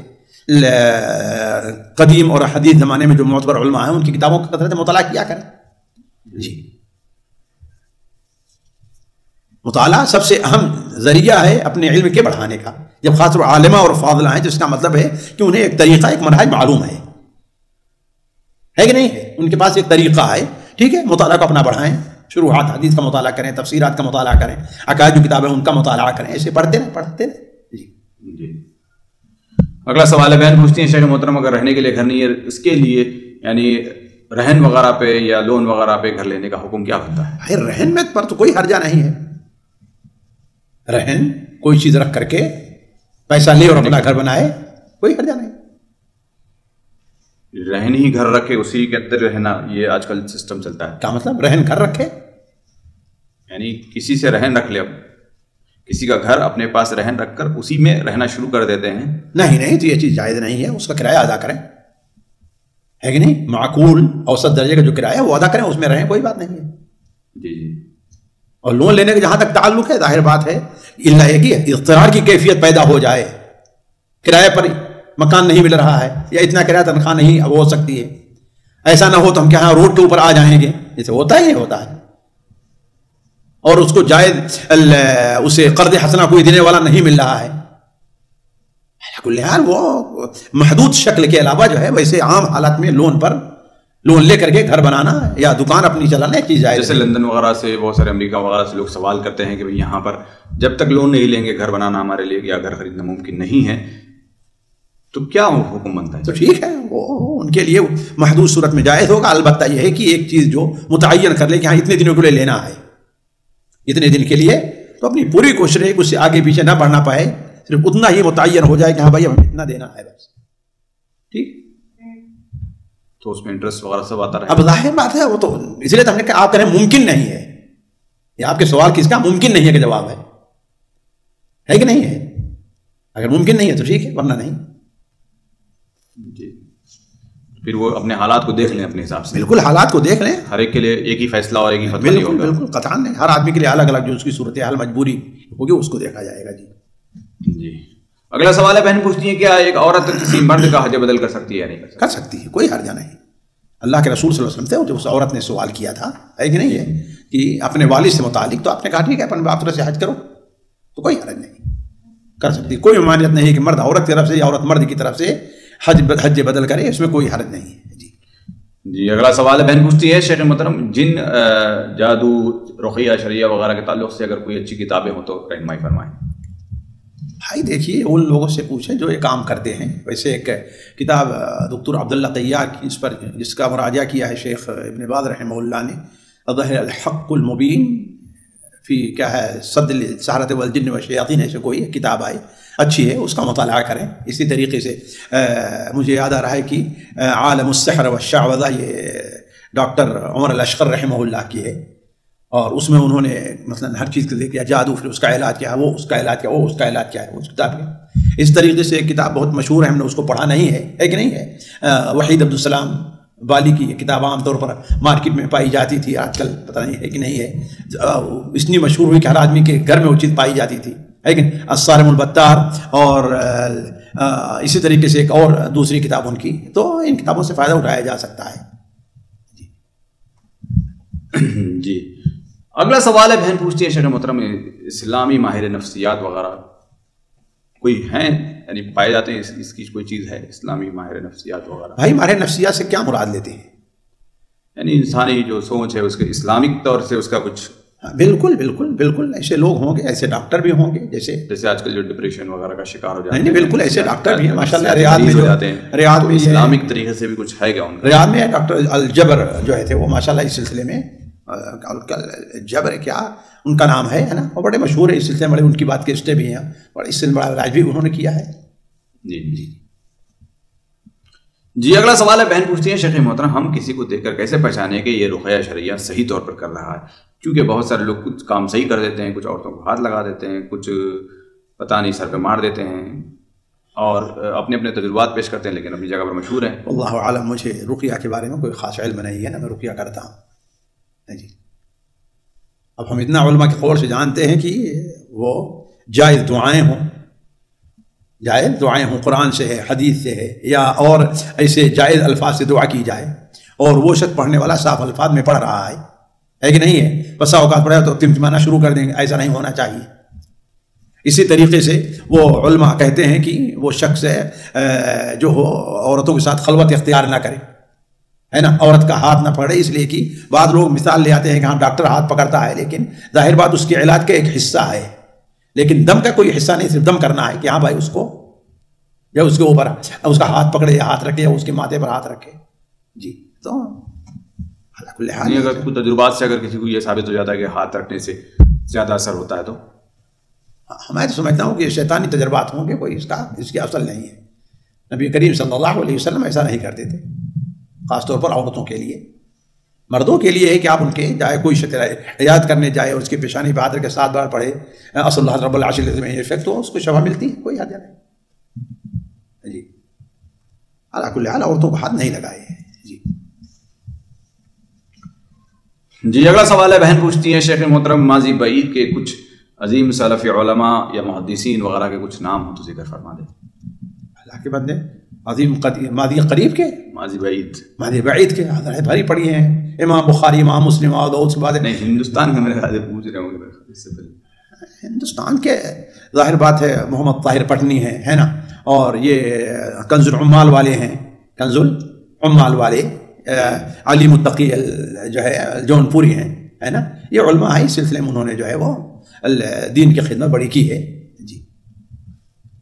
قدیم اور حدیث زمانے میں جو معتبر علماء ہیں ان کی کتابوں کا کثرت مطالعہ کیا کریں. جی مطالعہ سب سے اہم ذریعہ ہے اپنے علم کے بڑھانے کا. جب خاص طور عالمہ اور فاضلہ ہیں تو اس کا مطلب ہے کہ انہیں ایک طریقہ، ایک منہج معلوم ہے کہ نہیں ہے، ان کے پاس ایک طریقہ ہے. ٹھیک ہے، مطالعہ کو اپنا بڑھائیں، شروحات حدیث کا مطالعہ کریں، تفسیرات کا مطالعہ کریں، عقائد جو کتابیں ان کا مطالعہ کریں، ایسے پڑھتے رہیں. جی اگلا سوال ہے، بہن پوچھتی ہیں شیخ محترم اگر رہنے کے لیے گھر نہیں ہے اس کے لیے یعنی رہن وغیرہ پہ یا لون وغیرہ پہ گھر لینے کا حکم کیا ہوتا ہے؟ رہن میں پر تو کوئی حرجہ نہیں ہے. رہن کوئی چیز رکھ کر کے پیسہ لے اور اپنا گھر بنائے، کوئی حرجہ نہیں. رہن ہی گھر رکھے اسی کے اندر رہنا، یہ آج کل سسٹم چلتا ہے. کیا مطلب رہن گھر رکھے؟ یعنی کسی سے رہن رکھ لے، کسی کا گھر اپنے پاس رہن رکھ کر اسی میں رہنا شروع کر دیتے ہیں. نہیں تو یہ چیز جائز نہیں ہے. اس کا کرایہ ادا کریں، ہے کہ نہیں؟ معقول اوسط درجے کا جو کرایہ وہ ادا کریں، اس میں رہیں، کوئی بات نہیں ہے. جی اور لون لینے کے جہاں تک تعلق ہے، ظاہر بات ہے اللہ ہے کہ اضطرار کی کیفیت پیدا ہو جائے، کرایہ پر مکان نہیں مل رہا ہے یا اتنا کرایہ تنخواہ نہیں ہو سکتی ہے، ایسا نہ ہو تو ہم کیا روڈ کے اوپر آ جائیں گے، جیسے ہوتا ہی ہوتا ہے. اور اس کو جائز اسے قرض حسنہ کوئی دینے والا نہیں مل رہا ہے. وہ محدود شکل کے علاوہ جو ہے ویسے عام حالات میں لون لے کر کے گھر بنانا یا دکان اپنی چلانا کی جائے. جیسے لندن وغیرہ سے، بہت سارے امریکہ وغیرہ سے لوگ سوال کرتے ہیں کہ بھئی یہاں پر جب تک لون نہیں لیں گے گھر بنانا ہمارے لیے یا گھر خریدنا ممکن نہیں ہے، تو کیا حکم بنتا ہے؟ تو ٹھیک ہے، وہ ان کے لیے محدود صورت میں جائز ہوگا. البتہ یہ ہے کہ ایک چیز جو متعین کر لے کہ ہاں اتنے دنوں کے لیے لینا ہے، اتنے دن کے لیے، تو اپنی پوری کوشش رہے کہ اس سے آگے پیچھے نہ بڑھنا پائے، صرف اتنا ہی متعین ہو جائے کہ ہاں بھائی ہمیں اتنا دینا ہے بس. ٹھیک، تو اس میں انٹرسٹ وغیرہ سب آتا رہے. اب ظاہر بات ہے، وہ تو اس لیے تو ہم نے کہا آپ کہہ رہے ہیں ممکن نہیں ہے، یہ آپ کے سوال کس کا ممکن نہیں ہے کہ جواب ہے کہ نہیں ہے. اگر ممکن نہیں ہے تو ٹھیک ہے، ورنہ نہیں. جی پھر وہ اپنے حالات کو دیکھ لیں اپنے حساب سے. بالکل حالات کو دیکھ لیں، ہر ایک کے لیے ایک ہی فیصلہ اور ایک ہی فتویٰ نہیں ہوگا. بالکل قطعاً نہیں، ہر آدمی کے لیے الگ الگ جو اس کی صورتحال مجبوری ہوگی اس کو دیکھا جائے گا. جی اگلا سوال ہے، بہن پوچھتی ہیں کیا ایک عورت کسی مرد کا حج بدل کر سکتی ہے یا نہیں کر سکتی ہے؟ کوئی حرجہ نہیں. اللہ کے رسول صلی اللہ علیہ وسلم سے جب اس عورت نے سوال کیا تھا، ہے کہ نہیں ہے، کہ اپنے والد سے متعلق، تو آپ نے کہا ٹھیک ہے اپنے باپ طرف سے حج کرو، تو کوئی حرج نہیں، کر سکتی. کوئی ممانعت نہیں ہے کہ مرد عورت کی طرف سے یا عورت مرد کی طرف سے حج بدل کرے، اس میں کوئی حرج نہیں ہے. جی اگلا سوال ہے، بہن پوچھتی ہے شیخ محترم جن جادو رقیہ شریعہ وغیرہ کے تعلق سے اگر کوئی اچھی کتابیں ہوں تو رہنمائی فرمائیں. بھائی دیکھیے ان لوگوں سے پوچھیں جو یہ کام کرتے ہیں. ویسے ایک کتاب دکتور عبداللہ طیار کی اس پر جس کا مراجعہ کیا ہے شیخ ابن باز رحمہ اللہ نے، الحق المبین فی کیا ہے صد السحرۃ والجن والشیاطین، ایسے کوئی کتاب آئی اچھی ہے، اس کا مطالعہ کریں. اسی طریقے سے مجھے یاد آ رہا ہے کہ عالم السحر والشعوذہ یہ ڈاکٹر عمر الاشقر رحمہ اللہ کی ہے، اور اس میں انہوں نے مثلا ہر چیز کو دیکھ لیا، جادو پھر اس کا علاج کیا ہے، وہ اس کا علاج کیا، وہ اس کا علاج کیا ہے، اس کتاب میں. اس طریقے سے ایک کتاب بہت مشہور ہے، ہم نے اس کو پڑھا نہیں ہے کہ نہیں ہے، وحید عبدالسلام بالی کی یہ کتاب عام طور پر مارکیٹ میں پائی جاتی تھی، آج کل پتہ نہیں ہے کہ نہیں ہے، اتنی مشہور ہوئی کہ ہر آدمی کے گھر میں وہ چیز پائی جاتی تھی، لیکن الصارم البتار اور اسی طریقے سے ایک اور دوسری کتاب ان کی. تو ان کتابوں سے فائدہ اٹھایا جا سکتا ہے. جی اگلا سوال ہے، بہن پوچھتی ہے شیخ محترم اسلامی ماہر نفسیات وغیرہ کوئی ہیں، یعنی پائے جاتے ہیں، اس کی کوئی چیز ہے اسلامی ماہر نفسیات وغیرہ؟ بھائی ماہر نفسیات سے کیا مراد لیتے ہیں؟ یعنی انسانی جو سوچ ہے اس کے اسلامک طور سے اس کا کچھ بالکل بالکل بالکل ایسے لوگ ہوں گے، ایسے ڈاکٹر بھی ہوں گے جیسے آج کل جو ڈپریشن وغیرہ کا شکار ہو جاتے ہیں. نہیں بالکل ایسے ڈاکٹر بھی ہیں ماشاء اللہ. ریاض میں اسلامک طریقے سے بھی کچھ ہے کیا؟ ریاض میں ڈاکٹر الجبر جو ہے تھے وہ ماشاء اللہ اس سلسلے میں جبر کیا ان کا نام ہے نا، وہ بڑے مشہور ہے اس سلسلے میں، بڑے ان کی بات کیسٹیں بھی ہیں، بڑے اس سے بڑا علاج بھی انہوں نے کیا ہے. جی اگلا سوال ہے، بہن پوچھتی ہیں شیخ محترم ہم کسی کو دیکھ کر کیسے پہچانے کہ یہ رقیہ شرعیہ صحیح طور پر کر رہا ہے؟ کیونکہ بہت سارے لوگ کچھ کام صحیح کر دیتے ہیں، کچھ عورتوں کو ہاتھ لگا دیتے ہیں، کچھ پتہ نہیں سر پہ مار دیتے ہیں اور اپنے اپنے تجربات پیش کرتے ہیں لیکن اپنی جگہ پر مشہور ہیں. اللہ عالم، مجھے رقیہ کے بارے میں کوئی خاص علم نہیں ہے، نہ میں رقیہ کرتا ہوں. جی اب ہم اتنا علماء کے قول سے جانتے ہیں کہ وہ جائز دعائیں ہوں، جائز دعائیں ہوں، قرآن سے ہے، حدیث سے ہے، یا اور ایسے جائز الفاظ سے دعا کی جائے، اور وہ شخص پڑھنے والا صاف الفاظ میں پڑھ رہا ہے کہ نہیں ہے. بسا اوقات پڑھا تو تمتمانا شروع کر دیں گے، ایسا نہیں ہونا چاہیے. اسی طریقے سے وہ علماء کہتے ہیں کہ وہ شخص جو ہو عورتوں کے ساتھ خلوت اختیار نہ کرے، ہے نا، عورت کا ہاتھ نہ پکڑے، اس لیے کہ بعض لوگ مثال لے آتے ہیں کہ ہاں ڈاکٹر ہاتھ پکڑتا ہے، لیکن ظاہر بات اس کے علاج کا ایک حصہ ہے، لیکن دم کا کوئی حصہ نہیں، صرف دم کرنا ہے کہ ہاں بھائی اس کو یا اس کے اوپر اس کا ہاتھ پکڑے یا ہاتھ رکھے یا اس کے ماتھے پر ہاتھ رکھے. جی تو اگر کچھ تجربات سے اگر کسی کو یہ ثابت ہو جاتا ہے کہ ہاتھ رکھنے سے زیادہ اثر ہوتا ہے تو میں تو سمجھتا ہوں کہ یہ شیطانی تجربات ہوں گے، کوئی اس کی اصل نہیں ہے. نبی کریم صلی اللہ علیہ وسلم ایسا نہیں کرتے تھے، خاص طور پر عورتوں کے لیے. مردوں کے لیے ہے کہ آپ ان کے جائے کوئی شکر یاد کرنے جائے اور اس کے پیشانی پہ ہاتھ رکھ کے 7 بار پڑھے اصل اللہ رب العرش العظیم افیکٹ، تو اس کو شفا ملتی ہے، کوئی حد نہیں. جی اللہ کل حال عورتوں کو ہاتھ نہیں لگائے. جی اگلا سوال ہے، بہن پوچھتی ہیں شیخ محترم ماضی بعید کے کچھ عظیم سلف علماء یا محدثین وغیرہ کے کچھ نام ہو تو ذکر فرما دیں. اللہ کے بندے عظیم ماضی قریب کے، ماضی بعید کے حضرت بھاری پڑھی ہیں، امام بخاری، امام مسلم اور اس کے بعد نہیں ہندوستان کے میرے خیال سے پوچھ رہے ہوں گے اس سے پہلے. ہندوستان کے ظاہر بات ہے محمد طاہر پٹنی ہے نا، اور یہ کنز العمال والے ہیں، کنز العمال والے علی متقی جو ہے جون پوری ہیں، ہے نا. یہ علماء ہیں، اس سلسلے میں انہوں نے جو ہے وہ دین کی خدمت بڑی کی ہے. جی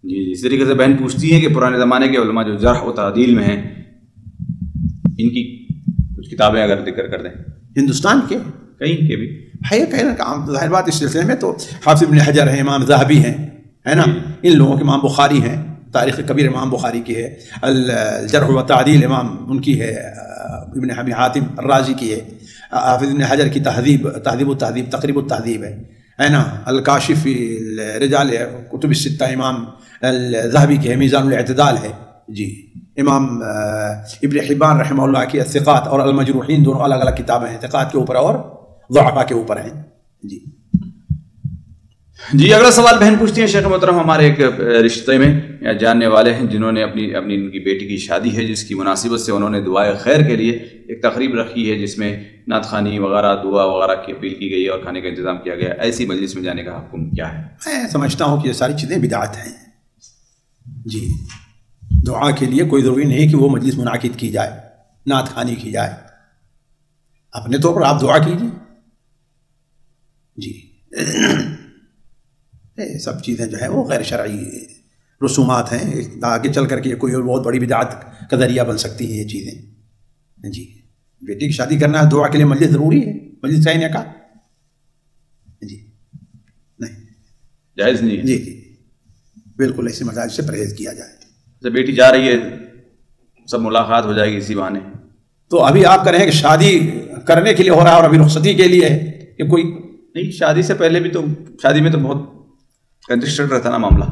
جی اس طریقے سے بہن پوچھتی ہے کہ پرانے زمانے کے علماء جو جرح و تعدیل میں ہیں ان کی کچھ کتابیں اگر ذکر کر دیں. ہندوستان کے کہیں کے بھی ہے، کہیں ظاہر بات اس سلسلے میں تو حافظ ابن حجر ہیں، امام ذہبی ہیں، ہے نا. ان لوگوں کے امام بخاری ہیں، تاریخ کبیر امام بخاری کی ہے، الجرح و تعدیل امام ان کی ہے، ابن ابی حاتم الرازی کی ہے، حافظ ابن حجر کی تہذیب التہذیب تقریب التہذیب ہے نا، الکاشف فی الرجال کتب الستہ امام الذہبی کی ہے، میزان الاعتدال ہے. جی امام ابن حبان رحمہ اللہ کی الثقات اور المجروحین دونوں الگ الگ کتابیں ہیں، ثقات کے اوپر اور ضعفاء کے اوپر ہیں. جی اگلا سوال بہن پوچھتی ہیں شیخ محترم ہمارے ایک رشتے میں یا جاننے والے ہیں جنہوں نے اپنی ان کی بیٹی کی شادی ہے جس کی مناسبت سے انہوں نے دعائے خیر کے لیے ایک تقریب رکھی ہے جس میں نعت خوانی وغیرہ دعا وغیرہ کی اپیل کی گئی ہے اور کھانے کا انتظام کیا گیا. ایسی مجلس میں جانے کا حکم کیا ہے؟ میں سمجھتا ہوں کہ یہ ساری چیزیں بدعت ہیں. جی دعا کے لیے کوئی ضروری نہیں کہ وہ مجلس منعقد کی جائے، نعت خوانی کی جائے، اپنے طور پر آپ دعا کیجیے. جی سب چیزیں جو ہیں وہ غیر شرعی رسومات ہیں، آگے چل کر کے کوئی اور بہت بڑی بدعت کا ذریعہ بن سکتی ہیں یہ چیزیں. جی بیٹی کی شادی کرنا ہے، دعا کے لیے مجلس ضروری ہے، مجلس کہنے کا جی نہیں جائز نہیں ہے. جی جی بالکل ایسے مسائل سے پرہیز کیا جائے. جب بیٹی جا رہی ہے سب ملاقات ہو جائے گی اسی بہانے، تو ابھی آپ کہہ رہے ہیں کہ شادی کرنے کے لیے ہو رہا ہے اور ابھی رخصتی کے لیے ہے کہ کوئی نہیں، شادی سے پہلے بھی تو شادی میں تو بہت کنجسٹڈ رہتا نا معاملہ،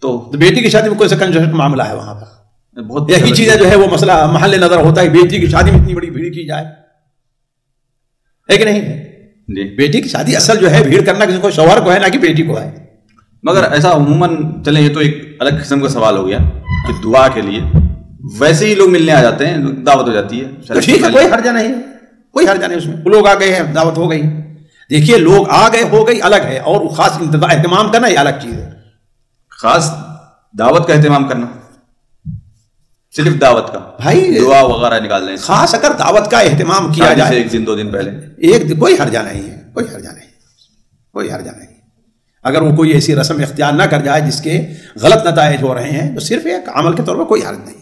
تو بیٹی کی شادی میں کوئی سا کنجسٹڈ معاملہ ہے وہاں پر؟ بہت یہی چیزیں جو ہے وہ مسئلہ محل نظر ہوتا ہے، بیٹی کی شادی میں اتنی بڑی بھیڑ کی جائے ہے کہ نہیں؟ جی بیٹی کی شادی اصل جو ہے بھیڑ کرنا کسی کو شوہر کو ہے نہ کہ بیٹی کو ہے. مگر ایسا عموماً چلیں یہ تو ایک الگ قسم کا سوال ہو گیا کہ دعا کے لیے ویسے ہی لوگ ملنے آ جاتے ہیں، دعوت ہو جاتی ہے، ٹھیک ہے، کوئی حرجہ نہیں، کوئی حرجہ نہیں اس میں. لوگ آ گئے ہیں، دعوت ہو گئی. دیکھیے لوگ آ گئے ہو گئی الگ ہے، اور خاص اہتمام کرنا یہ الگ چیز ہے. خاص دعوت کا اہتمام کرنا، صرف دعوت کا بھائی دعا وغیرہ نکال لیں، خاص اگر دعوت کا اہتمام کیا جائے ایک دن 2 دن پہلے کوئی حرجہ نہیں ہے، کوئی حرجہ نہیں. کوئی حرج نہیں. اگر وہ کوئی ایسی رسم اختیار نہ کر جائے جس کے غلط نتائج ہو رہے ہیں تو صرف ایک عمل کے طور پر کوئی حرج نہیں.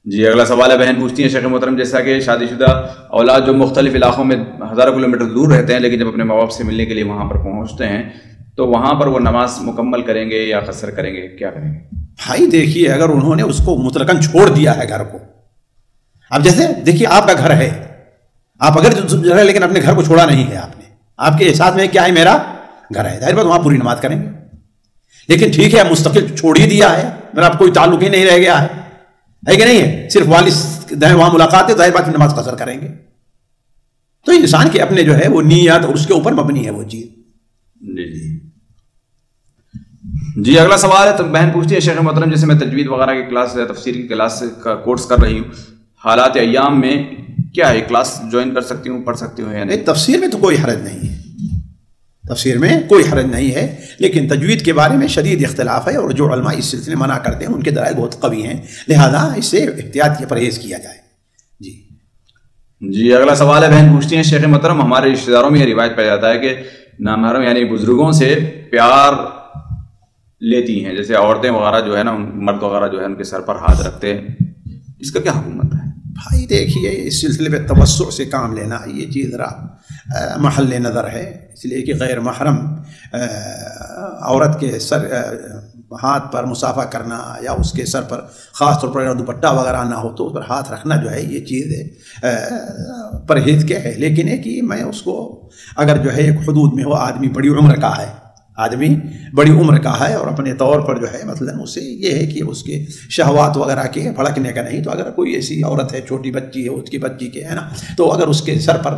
جی اگلا سوال ہے، بہن پوچھتی ہیں شیخ محترم جیسا کہ شادی شدہ اولاد جو مختلف علاقوں میں ہزاروں کلومیٹر دور رہتے ہیں لیکن جب اپنے ماں باپ سے ملنے کے لیے وہاں پر پہنچتے ہیں تو وہاں پر وہ نماز مکمل کریں گے یا قصر کریں گے، کیا کریں گے؟ بھائی دیکھیے، اگر انہوں نے اس کو مطلقاً چھوڑ دیا ہے گھر کو، اب جیسے دیکھیے آپ کا گھر ہے، آپ اگر جو ہے لیکن اپنے گھر کو چھوڑا نہیں ہے آپ نے، آپ کے احساس میں کیا ہے میرا گھر ہے، ظاہر بات وہاں پوری نماز کریں گے. لیکن ٹھیک ہے مستقل چھوڑ ہی دیا ہے، میرا اب کوئی تعلق ہی نہیں رہ گیا ہے کہ نہیں ہے، صرف والد وہاں ملاقات ہے، ظاہر بات نماز قصر کریں گے. تو انسان کے اپنے جو ہے وہ نیت اور اس کے اوپر مبنی ہے وہ چیز. جی اگلا سوال ہے، تو بہن پوچھتی ہے شیخ محترم جیسے میں تجوید وغیرہ کی کلاس یا تفسیر کی کلاس کا کورس کر رہی ہوں، حالات ایام میں کیا ہے کلاس جوائن کر سکتی ہوں، پڑھ سکتی ہوں یا نہیں؟ تفسیر میں تو کوئی حرج نہیں ہے، تفسیر میں کوئی حرج نہیں ہے، لیکن تجوید کے بارے میں شدید اختلاف ہے اور جو علماء اس سلسلے منع کرتے ہیں ان کے دلائل بہت قوی ہیں، لہذا اس سے احتیاط کی پرہیز کیا جائے. جی اگلا سوال ہے، بہن پوچھتی ہیں شیخ محترم ہمارے رشتہ داروں میں یہ روایت پائی جاتا ہے کہ نامحرم یعنی بزرگوں سے پیار لیتی ہیں، جیسے عورتیں وغیرہ جو ہے نا، مرد وغیرہ جو ہے ان کے سر پر ہاتھ رکھتے ہیں، اس کا کیا حکومت ہے؟ بھائی دیکھیے اس سلسلے میں توسع سے کام لینا یہ چیز ذرا محل نظر ہے، اس لیے کہ غیر محرم عورت کے سر ہاتھ پر مصافحہ کرنا یا اس کے سر پر خاص طور پر دوپٹہ وغیرہ نہ ہو تو اس پر ہاتھ رکھنا جو ہے یہ چیز پرہیز کے ہے. لیکن ہے کہ میں اس کو اگر جو ہے ایک حدود میں ہو، آدمی بڑی عمر کا ہے، آدمی بڑی عمر کا ہے اور اپنے طور پر جو ہے مثلا اسے یہ ہے کہ اس کے شہوات وغیرہ کے بھڑکنے کا نہیں، تو اگر کوئی ایسی عورت ہے چھوٹی بچی ہے، اس کی بچی کے ہے نا، تو اگر اس کے سر پر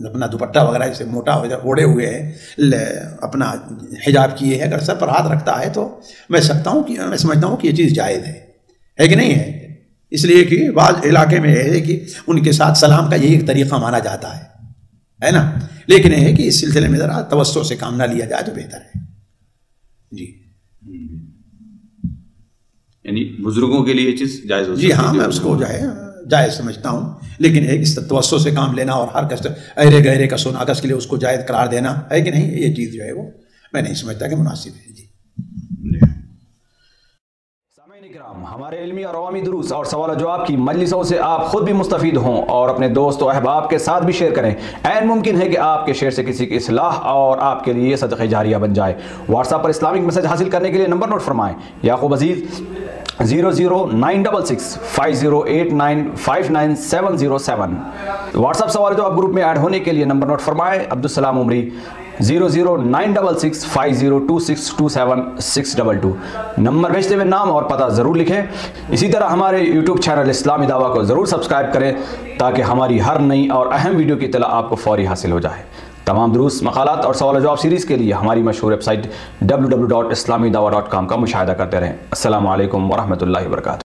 اپنا دوپٹہ وغیرہ جیسے موٹا اوڑے ہوئے ہے، اپنا حجاب کیے ہے، اگر سر پر ہاتھ رکھتا ہے تو میں سمجھتا ہوں کہ یہ چیز جائز ہے کہ نہیں ہے. اس لیے کہ بعض علاقے میں ہے کہ ان کے ساتھ سلام کا یہی ایک طریقہ مانا جاتا ہے نا، لیکن یہ ہے کہ اس سلسلے میں ذرا توسع سے کام نہ لیا جائے تو بہتر ہے. یعنی بزرگوں کے لیے یہ چیز جائز ہوتی ہے؟ جی ہاں، میں اس کو جو ہے جائز سمجھتا ہوں، لیکن ایک اس توسع سے کام لینا اور ہر کس ایرے گہرے کا سونا کس کے لیے اس کو جائز قرار دینا ہے کہ نہیں، یہ چیز جو ہے وہ میں نہیں سمجھتا کہ مناسب ہے. ہمارے علمی اور عوامی دروس اور سوال و جواب کی مجلسوں سے آپ خود بھی مستفید ہوں اور اپنے دوست و احباب کے ساتھ بھی شیئر کریں. عین ممکن ہے کہ آپ کے شیئر سے کسی کی اصلاح اور آپ کے لیے صدقہ جاریہ بن جائے. واٹس ایپ پر اسلامک میسج حاصل کرنے کے لیے نمبر نوٹ فرمائیں: یعقوب عزیز 00966 5089 59707. واٹس ایپ سوال جواب گروپ میں ایڈ ہونے کے لیے نمبر نوٹ فرمائیں: عبدالسلام عمری 00966 502627 622. نمبر بھیجتے ہوئے نام اور پتہ ضرور لکھیں. اسی طرح ہمارے یوٹیوب چینل اسلامی دعویٰ کو ضرور سبسکرائب کریں تاکہ ہماری ہر نئی اور اہم ویڈیو کی اطلاع آپ کو فوری حاصل ہو جائے. تمام دروس، مقالات اور سوال و جواب سیریز کے لیے ہماری مشہور ویب سائٹ www.islamidawah.com کا مشاہدہ کرتے رہیں. السلام علیکم ورحمۃ اللہ وبرکاتہ.